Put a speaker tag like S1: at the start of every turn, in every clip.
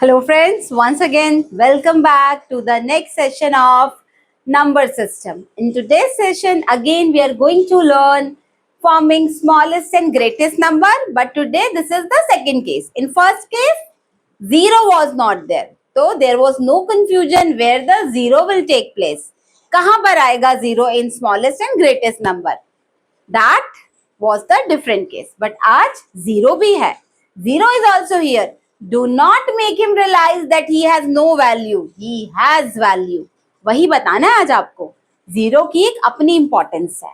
S1: Hello friends, once again welcome back to the next session of number system. In today's session again we are going to learn forming smallest and greatest number, but today this is the second case. In first case 0 was not there, so there was no confusion where the 0 will take place. कहाँ पर आएगा 0 in smallest and greatest number? That was the different case. But आज 0 भी है. 0 is also here. Do not make him realize that he has no value. He has value. वही बताना है आज आपको. 0 की एक अपनी इंपॉर्टेंस है.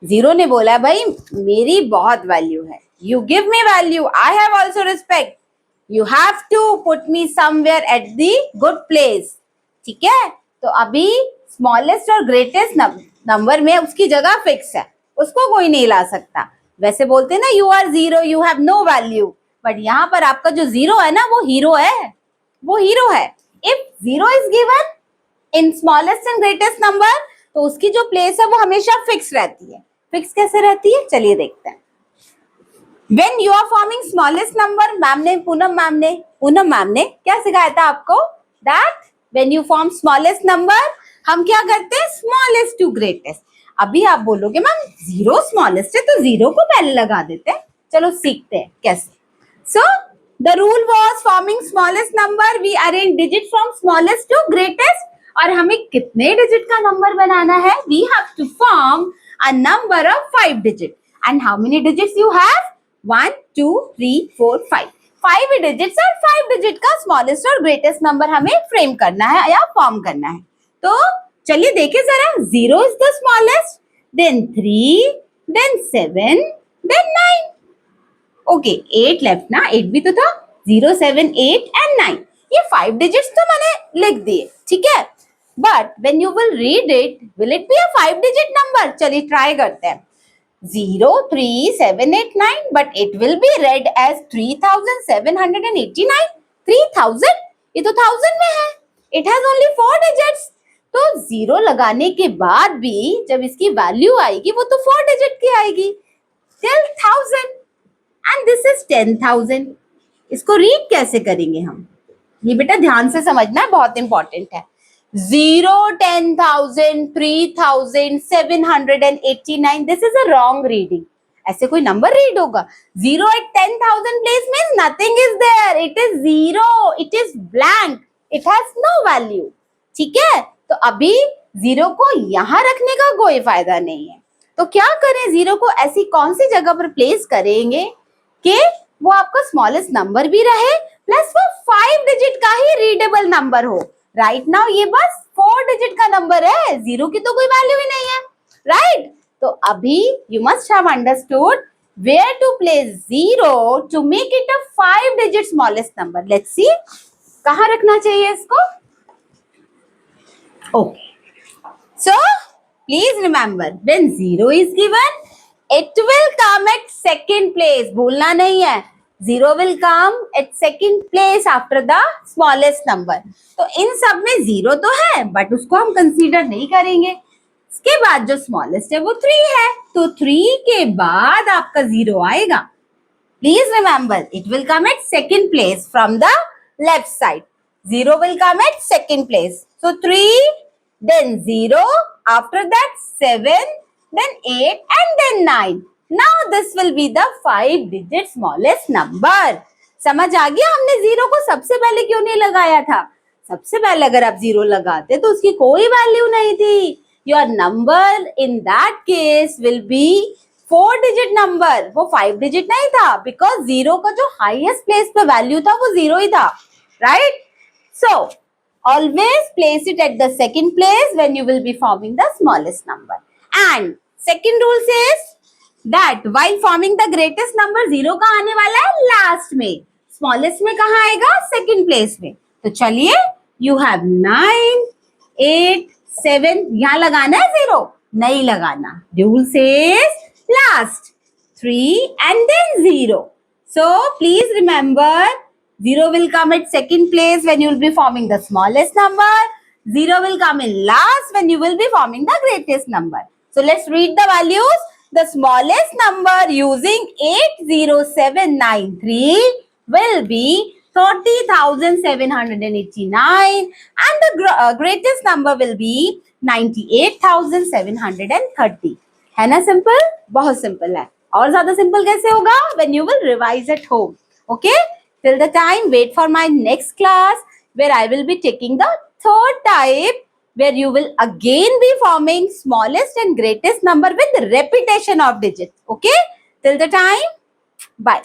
S1: 0 ने बोला भाई मेरी बहुत वैल्यू है. You give me value. I have also respect. You have to put me somewhere at the good place. ठीक है. तो अभी स्मॉलेस्ट और ग्रेटेस्ट नंबर में उसकी जगह फिक्स है, उसको कोई नहीं ला सकता. वैसे बोलते हैं ना you are 0, you have no value, but यहाँ पर आपका जो 0 है ना वो हीरो है, वो हीरो है. If 0 is given in smallest and greatest number तो उसकी जो प्लेस है वो हमेशा फिक्स रहती है. फिक्स कैसे रहती है चलिए देखते हैं. When you are forming smallest number, Poonam ma'am ने क्या सिखाया था आपको? That when you form smallest number, हम क्या करते हैं? Smallest to greatest. अभी आप बोलोगे मैम 0 smallest है तो 0 को पहले लगा देते हैं. चलो सीखते हैं कैसे. So the rule was forming smallest number, we arrange digit from smallest to greatest. और हमें कितने डिजिट का नंबर बनाना है? We have to form a number of 5 digit. And how many digits you have? 1, 2, 3, 4, 5. 5 digits और 5 digit का smallest और greatest number हमें frame करना है या फॉर्म करना है. तो चलिए देखें जरा. 0 is the smallest, then 3, then 7, then 9. Okay 8 left ना, 8 भी तो था. 0, 7, 8 एंड 9. ये 5 डिजिट्स तो मैंने लिख दिए, ठीक है. But when you will read it, will it be a 5 digit number? चलिए ट्राई करते हैं. 0, 3, 7, 8, 9, but it will be read as 3789. 3000, ये तो 1000 में है. It has only 4 digits. तो 0 लगाने के बाद भी जब इसकी वैल्यू आएगी वो तो 4 डिजिट की आएगी. Till 1000 and this is 10,000. इसको रीड कैसे करेंगे हम? ये बेटा ध्यान से समझना है, बहुत इंपॉर्टेंट है. 0, 10,000, 3,789. This is a wrong reading. ऐसे कोई नंबर रीड होगा? 0 at 10,000 place means nothing is there. It is 0. It is blank. It has no value. ठीक है. तो अभी 0 को यहाँ रखने का कोई फायदा नहीं है. तो क्या करें? 0 को ऐसी कौन सी जगह पर प्लेस करेंगे कि वो आपका स्मॉलेस्ट नंबर भी रहे प्लस वो 5 डिजिट का ही रीडेबल नंबर हो. राइट नाउ ये बस 4 डिजिट का नंबर है, 0 की तो कोई वैल्यू ही नहीं है. राइट. तो अभी you must have understood where to place 0 to make it a 5 digit smallest number. Let's see कहाँ रखना चाहिए इसको. Okay so please remember when 0 is given it will come at second place. भूलना नहीं है. 0 will come at second place after the smallest number. तो इन सब में 0 तो है बट उसको हम कंसीडर नहीं करेंगे. इसके बाद जो स्मॉलेस्ट है वो 3 है, तो 3 के बाद आपका 0 आएगा. Please remember it will come at second place from the left side. 0 will come at second place. So 3, then 0, after that 7, then 8 and then 9. Now this will be the 5 digit smallest number. समझ आ गया हमने 0 को सबसे पहले क्यों नहीं लगाया था? सबसे पहले अगर आप 0 लगाते तो उसकी कोई वैल्यू नहीं थी. Your number in that case will be 4 digit number. वो 5 digit नहीं था because 0 का जो highest place पे वैल्यू था वो 0 ही था. Right? So always place it at the second place when you will be forming the smallest number. And second rule says that while forming the greatest number 0 का आने वाला है लास्ट में, smallest में कहाँ आएगा? सेकेंड प्लेस में. तो चलिए you have 9, 8, 7. यहाँ लगाना है 0? नहीं लगाना. Rule says last 3 and then 0. So please remember 0 will come at second place when you will be forming the smallest number. 0 will come in last when you will be forming the greatest number. So let's read the values. The smallest number using 80793 will be 40,789, and the greatest number will be 98,730. है ना simple? बहुत simple है. और ज्यादा simple कैसे होगा? When you will revise at home. Okay? Till the time, wait for my next class where I will be taking the third type, where you will again be forming smallest and greatest number with repetition of digits. Okay? Till the time, bye.